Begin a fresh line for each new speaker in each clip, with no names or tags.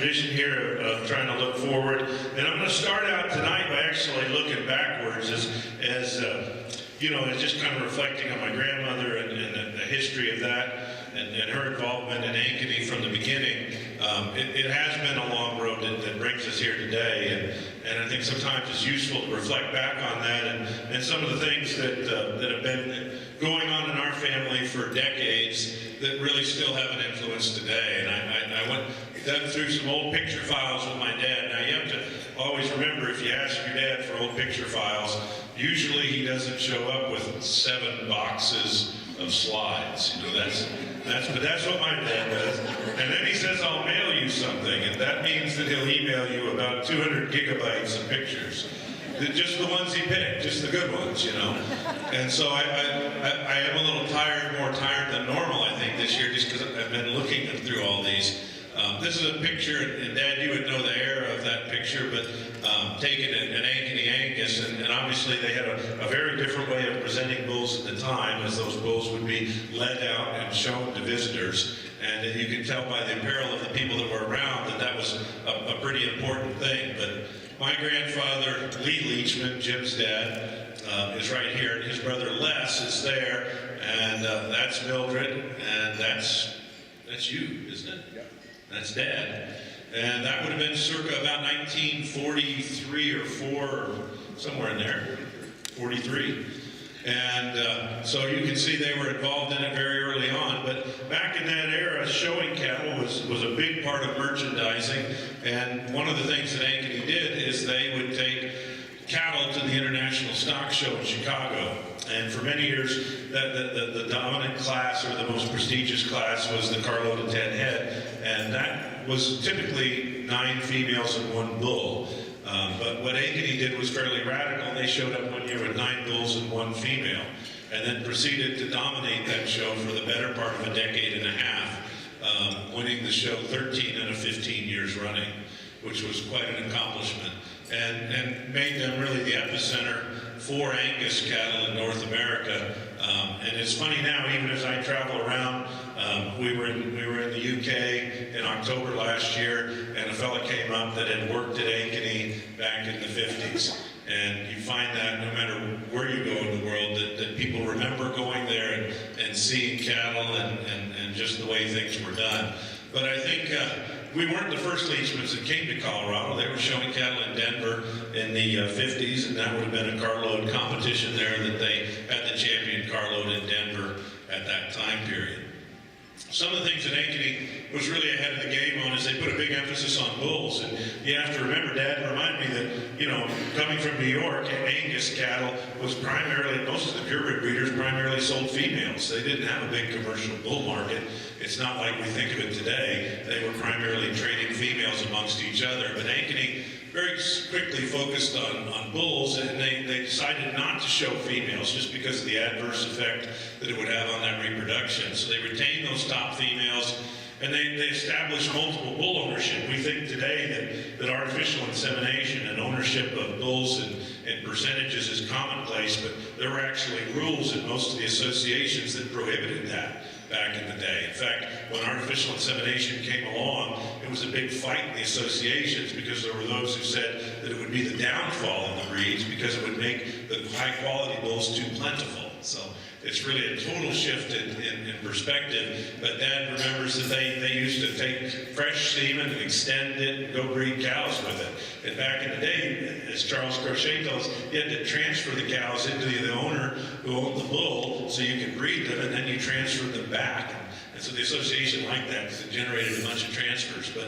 vision here of trying to look forward. And I'm going to start out tonight by actually looking backwards as you know, as just kind of reflecting on my grandmother and the history of that and her involvement in Ankeny from the beginning. It has been a long road that brings us here today, and I think sometimes it's useful to reflect back on that and some of the things that have been going on in our family for decades that really still have an influence today. And I went dug through some old picture files with my dad. Now you have to always remember, if you ask your dad for old picture files, usually he doesn't show up with 7 boxes of slides. You know, but that's what my dad does. And then he says, I'll mail you something, and that means that he'll email you about 200 gigabytes of pictures. Just the ones he picked, just the good ones, you know. And so I am a little tired, more tired than normal, I think, this year, just because I've been looking through all these. This is a picture, and Dad, you would know the era of that picture, but taken in Ankeny Angus, and obviously they had a very different way of presenting bulls at the time, as those bulls would be led out and shown to visitors. And you can tell by the apparel of the people that were around that that was a pretty important thing. But my grandfather, Lee Leachman, Jim's dad, is right here, and his brother Les is there, and that's Mildred, and that's you, isn't it? Yeah. That's Dad. And that would have been circa about 1943 or 4, or somewhere in there, 43. And so you can see they were involved in it very early on. But back in that era, showing cattle was a big part of merchandising. And one of the things that Ankeny did is they would take cattle to the International Stock Show in Chicago. And for many years, the dominant class, or the most prestigious class, was the carload of 10 head. And that was typically 9 females and 1 bull. But what Ankeny did was fairly radical. They showed up one year with 9 bulls and 1 female, and then proceeded to dominate that show for the better part of a decade and a half, winning the show 13 out of 15 years running, which was quite an accomplishment, and made them really the epicenter for Angus cattle in North America. And it's funny now, even as I travel around, we were in the UK in October last year, and a fella came up that had worked at Ankeny back in the 50s. And you find that no matter where you go in the world, that people remember going there and seeing cattle and just the way things were done. But I think we weren't the first Leachmans that came to Colorado. They were showing cattle in Denver in the 50s, and that would have been a carload competition there that they had the champion carload in Denver at that time period. Some of the things that Ankeny was really ahead of the game on is they put a big emphasis on bulls. And you have to remember, Dad reminded me that, you know, coming from New York, Angus cattle was primarily, most of the purebred breeders primarily sold females. They didn't have a big commercial bull market. It's not like we think of it today. They were primarily trading females amongst each other. But Ankeny very quickly focused on bulls, and they decided not to show females just because of the adverse effect that it would have on that reproduction. So they retained those top females, and they established multiple bull ownership. We think today that artificial insemination and ownership of bulls and percentages is commonplace, but there were actually rules in most of the associations that prohibited that back in the day. In fact, when artificial insemination came along, it was a big fight in the associations, because there were those who said that it would be the downfall of the breeds because it would make the high-quality bulls too plentiful. So it's really a total shift in perspective. But Dad remembers that they used to take fresh semen and extend it and go breed cows with it. And back in the day, as Charles Crochet tells us, you had to transfer the cows into the owner who owned the bull so you could breed them, and then you transferred them back. And so the association liked that because it generated a bunch of transfers. But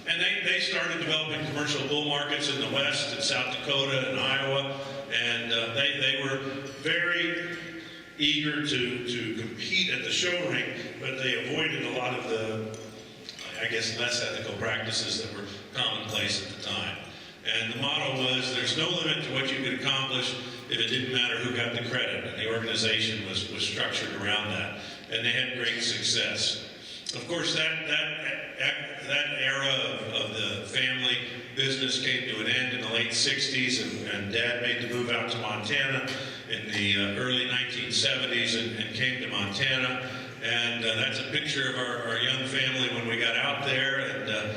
and they started developing commercial bull markets in the West, in South Dakota and Iowa, and they were very eager to compete at the show ring, but they avoided a lot of the, I guess, less ethical practices that were commonplace at the time. And the motto was, there's no limit to what you could accomplish if it didn't matter who got the credit. And the organization was structured around that. And they had great success. Of course, that era of the family business came to an end in the late 60s, and Dad made the move out to Montana in the early 1970s and came to Montana. And that's a picture of our young family when we got out there. And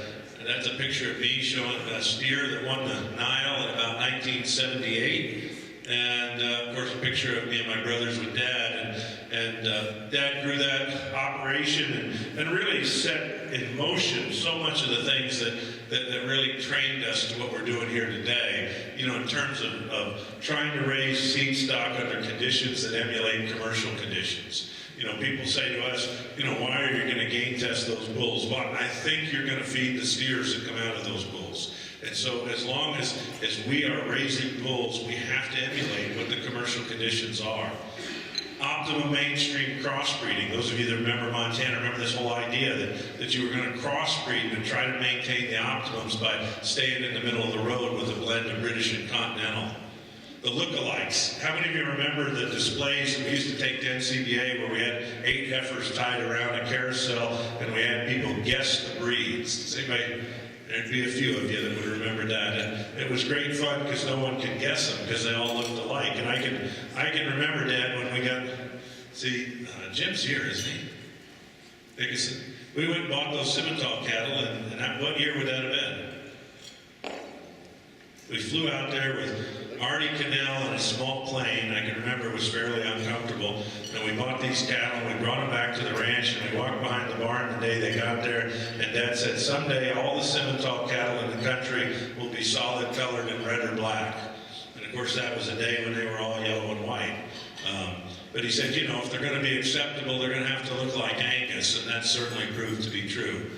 a picture of me showing a steer that won the Nile in about 1978. And of course, a picture of me and my brothers with Dad. And Dad grew that operation and really set in motion so much of the things that really trained us to what we're doing here today. You know, in terms of trying to raise seed stock under conditions that emulate commercial conditions. You know, people say to us, you know, why are you going to gain test those bulls? Well, I think you're going to feed the steers that come out of those bulls. And so as long as we are raising bulls, we have to emulate what the commercial conditions are. Optimum mainstream crossbreeding. Those of you that remember Montana, remember this whole idea that you were going to crossbreed and try to maintain the optimums by staying in the middle of the road with a blend of British and Continental. The lookalikes. How many of you remember the displays that we used to take to NCBA where we had 8 heifers tied around a carousel and we had people guess the breeds? Does anybody? There'd be a few of you that would remember that. And it was great fun because no one could guess them because they all looked alike. And I can remember, Dad, when we got, Jim's here, isn't he? We went and bought those Simmental cattle, and what year would that have been? We flew out there with Marty Cannell and a small plane. I can remember it was fairly uncomfortable. And we bought these cattle, and we brought them back to the ranch, and we walked behind the barn the day they got there. And Dad said, someday all the Simmental cattle in the country will be solid colored in red or black. And of course, that was a day when they were all yellow and white. But he said, you know, if they're going to be acceptable, they're going to have to look like Angus, and that certainly proved to be true.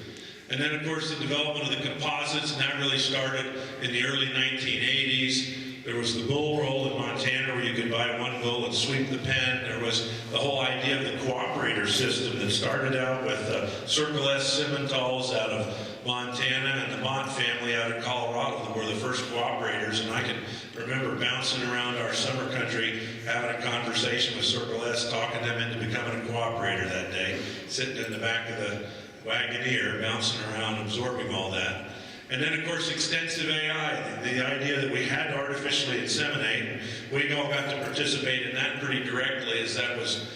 And then, of course, the development of the composites, and that really started in the early 1980s. There was the bull roll in Montana where you could buy one bull and sweep the pen. There was the whole idea of the cooperator system that started out with Circle S Simmentals out of Montana and the Mott family out of Colorado that were the first cooperators. And I can remember bouncing around our summer country, having a conversation with Circle S, talking them into becoming a cooperator that day, sitting in the back of the Wagoneer, bouncing around, absorbing all that. And then, of course, extensive AI, the idea that we had to artificially inseminate. We all got to participate in that pretty directly, as that was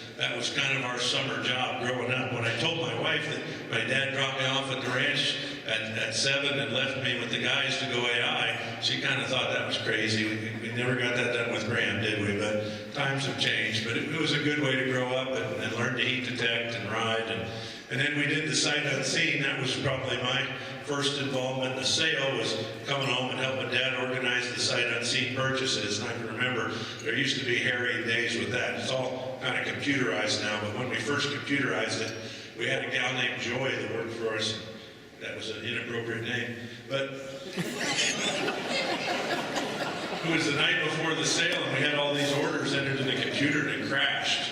kind of our summer job growing up. When I told my wife that my dad dropped me off at the ranch at 7 and left me with the guys to go AI, she kind of thought that was crazy. We never got that done with Graham, did we? But times have changed. But it was a good way to grow up and learn to heat detect and ride. And then we did the sight unseen. That was probably my first involvement in the sale, was coming home and helping Dad organize the sight unseen purchases. And I can remember there used to be harrowing days with that. It's all kind of computerized now, but when we first computerized it, we had a gal named Joy that worked for us. That was an inappropriate name. But it was the night before the sale, and we had all these orders entered in the computer, and it crashed.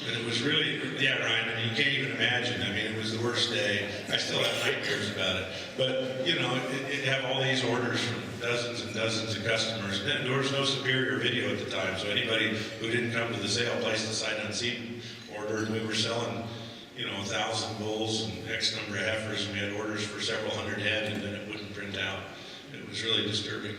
And it was really, yeah, Ryan, I mean, you can't even imagine. I mean, it was the worst day. I still have nightmares about it. But, you know, it had all these orders from dozens and dozens of customers. And there was no superior video at the time, so anybody who didn't come to the sale placed a sight unseen order, and we were selling, you know, 1,000 bulls and X number of heifers, and we had orders for several hundred head, and then it wouldn't print out. It was really disturbing.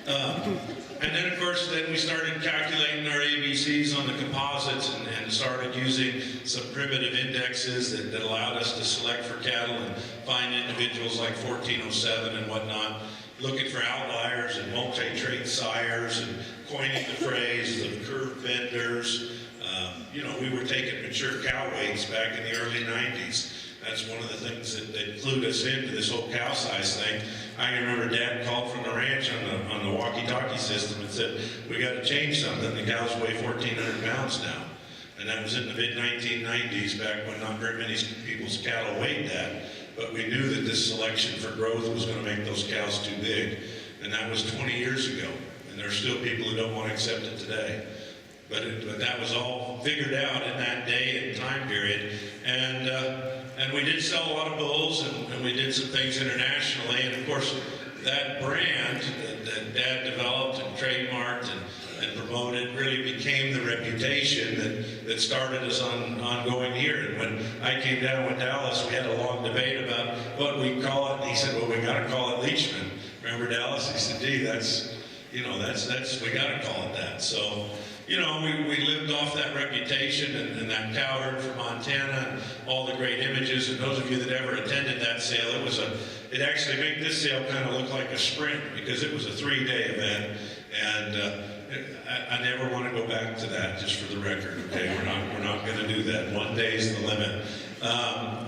And then, of course, then we started calculating our ABCs on the composites and started using some primitive indexes that allowed us to select for cattle and find individuals like 1407 and whatnot, looking for outliers and multi-trait sires and coining the phrase the curve benders. You know, we were taking mature cow weights back in the early 90s. That's one of the things that clued us into this whole cow size thing. I can remember Dad called from the ranch on the walkie-talkie system and said, we got to change something. The cows weigh 1,400 pounds now. And that was in the mid-1990s, back when not very many people's cattle weighed that. But we knew that this selection for growth was going to make those cows too big. And that was 20 years ago. And there's still people who don't want to accept it today. But that was all figured out in that day and time period. And we did sell a lot of bulls, and we did some things internationally. And of course, that brand that Dad developed and trademarked and promoted really became the reputation that started us on going here. And when I came down with Dallas, we had a long debate about what we call it. And he said, well, we got to call it Leachman. Remember Dallas? He said, gee, we got to call it that. So you know, we lived off that reputation and that cow herd from Montana and all the great images. And those of you that ever attended that sale, it actually made this sale kind of look like a sprint because it was a 3-day event. And I never want to go back to that, just for the record, okay? We're not going to do that. 1 day is the limit.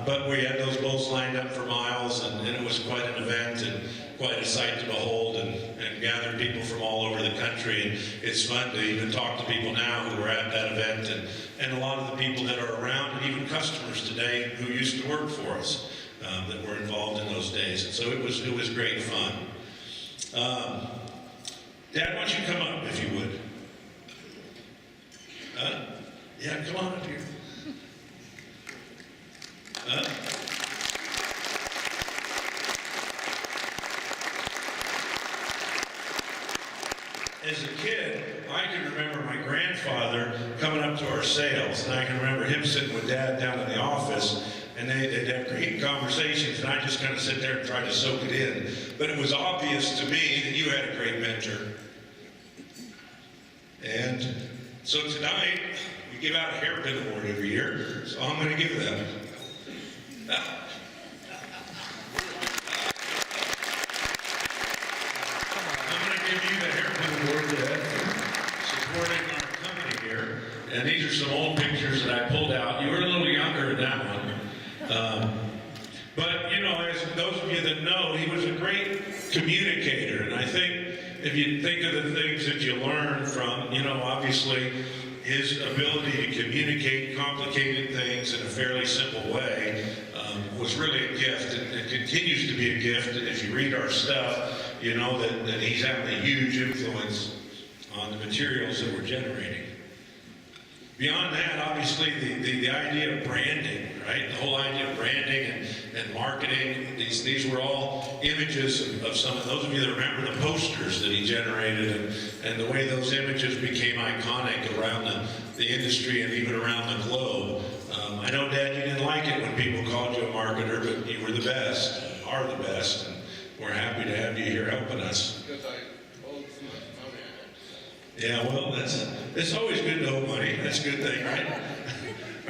But we had those bulls lined up for miles, and it was quite an event and quite a sight to behold, and gathered people from all over the country. And it's fun to even talk to people now who were at that event, and a lot of the people that are around, and even customers today who used to work for us that were involved in those days. And so it was great fun. Dad, why don't you come up, if you would? Yeah, come on up here. As a kid, I can remember my grandfather coming up to our sales, and I can remember him sitting with Dad down in the office, and they'd have great conversations, and I just kind of sit there and try to soak it in. But it was obvious to me that you had a great mentor. And so tonight, we give out a Hairpin Award every year, so I'm going to give them. I'm going to give you the Hairpin Award, Dad, for supporting our company here. And these are some old pictures that I pulled out. You were a little younger in that one. But, you know, as those of you that know, he was a great communicator. And I think if you think of the things that you learn from, you know, obviously his ability to communicate complicated things in a fairly simple way was really a gift, and it continues to be a gift. And if you read our stuff, you know that he's having a huge influence on the materials that we're generating. Beyond that, obviously, the idea of branding, right? The whole idea of branding and marketing, these were all images of some of those of you that remember the posters that he generated and the way those images became iconic around the industry and even around the globe. I know, Dad, you didn't like it when people called you a marketer, but you were the best, are the best, and we're happy to have you here helping us.
Because I owed so much money on it.
Yeah, well, it's always good to owe money. That's a good thing, right?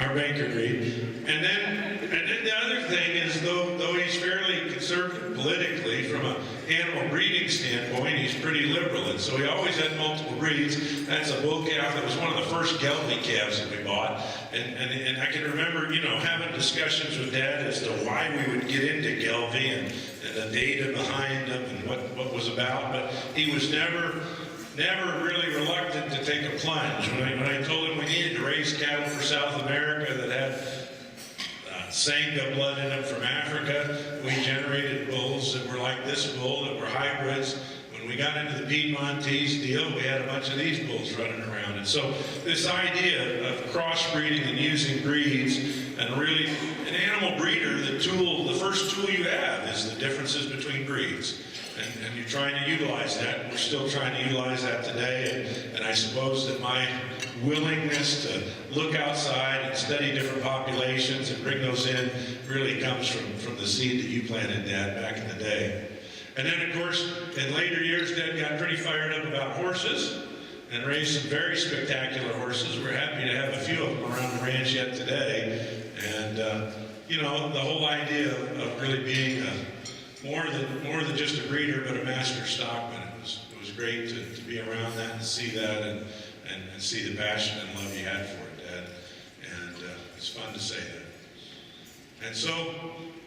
Our banker agreed. And then the other thing is, though he's fairly conservative politically, from an animal breeding standpoint, he's pretty liberal. And so he always had multiple breeds. That's a bull calf that was one of the first gelding calves that we bought. And I can remember, you know, having discussions with Dad as to why we would get into gelding and the data behind them and what was about. But he was never really reluctant to take a plunge. When I told him we needed to raise cattle for South America that had Sangha blood in them from Africa, we generated bulls that were like this bull, that were hybrids. When we got into the Piedmontese deal, we had a bunch of these bulls running around. And so this idea of crossbreeding and using breeds, and really an animal breeder, the first tool you have is the differences between breeds. And you're trying to utilize that, and we're still trying to utilize that today. And I suppose that my willingness to look outside and study different populations and bring those in really comes from the seed that you planted, Dad, back in the day. And then, of course, in later years, Dad got pretty fired up about horses and raised some very spectacular horses. We're happy to have a few of them around the ranch yet today. And, you know, the whole idea of really being more than just a breeder, but a master stockman. It was great to be around that and see that and see the passion and love you had for it, Dad. And it's fun to say that. And so,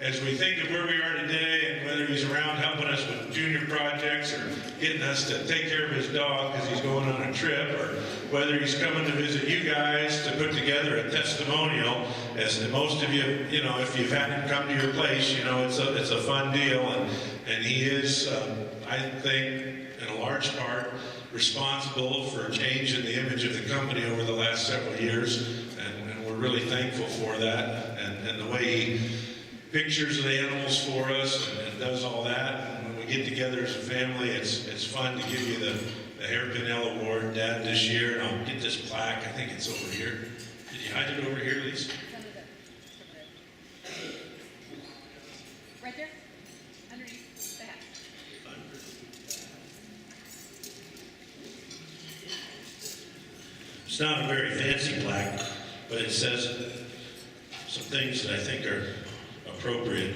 as we think of where we are today and whether he's around helping us with junior projects or getting us to take care of his dog because he's going on a trip, or whether he's coming to visit you guys to put together a testimonial, as most of you, you know, if you've had him come to your place, you know, it's a fun deal, and he is, I think, in a large part, responsible for a change in the image of the company over the last several years, and we're really thankful for that, and the way he pictures the animals for us and does all that. And when we get together as a family, it's fun to give you the Hairpin L Award, Dad, this year. And I'll get this plaque. I think it's over here. Did you hide it over here, Lisa?
Right there? Underneath the hat.
It's not a very fancy plaque, but it says some things that I think are appropriate.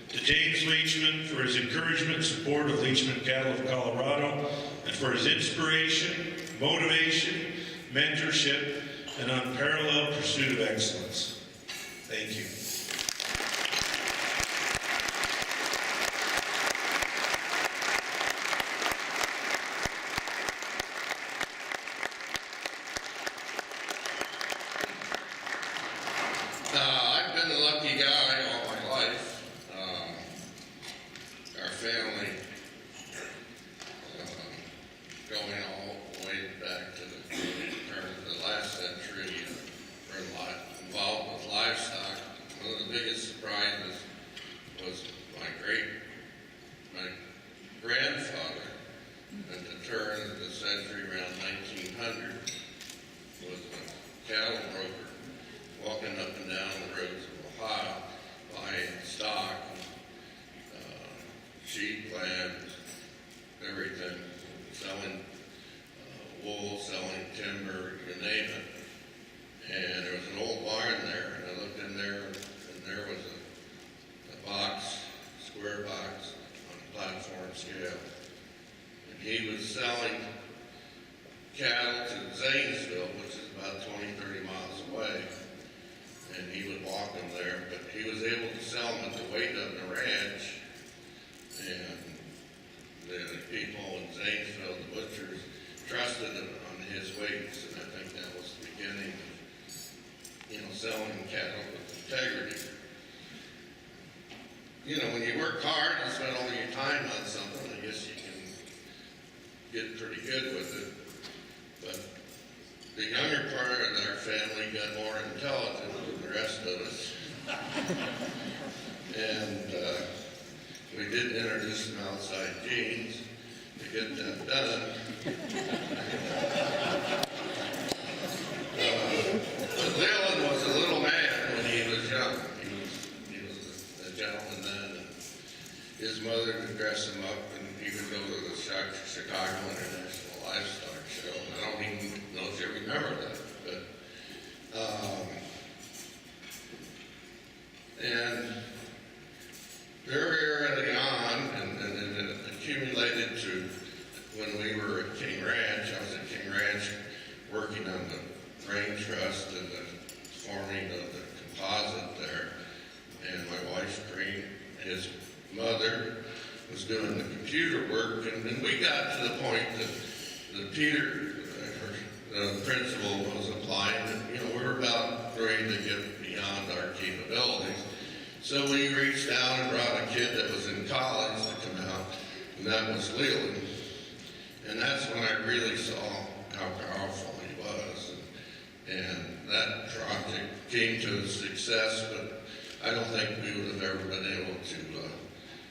To James Leachman for his encouragement and support of Leachman Cattle of Colorado, and for his inspiration, motivation, mentorship, and unparalleled pursuit of excellence. Thank you.
I've been a lucky guy all my life. Our family, going all the way back to the turn of the last century, we're involved with livestock. One of the biggest surprises was my grandfather at the turn of the century around 1900 was a cattle broker walking up and down the roads of Ohio buying stock, sheep, lambs, everything, selling wool, selling timber, you name it. And there was an old barn there, and I looked in there, and there was a box, square box, on a platform scale. And he was selling cattle to Zanesville, which is about 20, 30 miles away. And he would walk them there, but he was able to sell them at the weight of the ranch. And the people in Zanesville, the butchers, trusted him on his weights, and I think that was the beginning of, selling cattle with integrity. When you work hard and spend all your time on something, I guess you can get pretty good with it. But the younger part of our family got more intelligent than the rest of us. And we did introduce some outside genes to get that done. But Leland was a little man when he was young. He was a gentleman then. And his mother would dress him up, and he would go to the Chicago International Livestock Show. I don't even know if you remember that, but and very early on, and it accumulated to when we were at King Ranch. I was at King Ranch working on the grain trust and the forming of the composite there, and my wife, Green, his mother, was doing the computer work, and we got to the point that the principal was applying, and we were about ready to get beyond our capabilities. So we reached out and brought a kid that was in college to come out, and that was Leland. And that's when I really saw how powerful he was. And that project came to success, but I don't think we would have ever been able to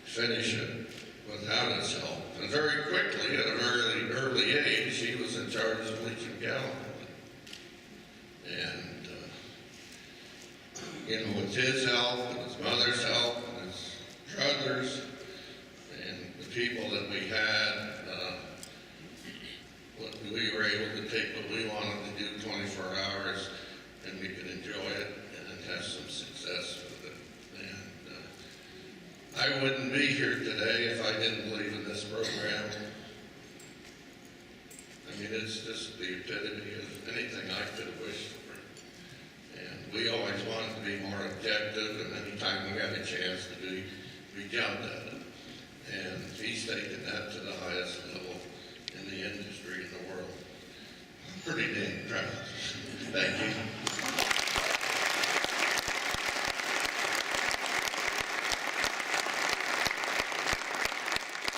finish it without his help. And very quickly, at a very early age, he was in charge of Leachman Cattle. And, with his help, and his mother's help, and his brothers, and the people that we had, we were able to take what we wanted to do 24 hours, and we could enjoy it and have some success with it. And I wouldn't be here today if I didn't believe in this program. I mean, it's just the epitome of anything I could have wished for. And we always wanted to be more objective, and anytime we got a chance to be, we jumped at it. And he's taken that to the highest level in the industry in the world. I'm pretty damn proud. Thank you.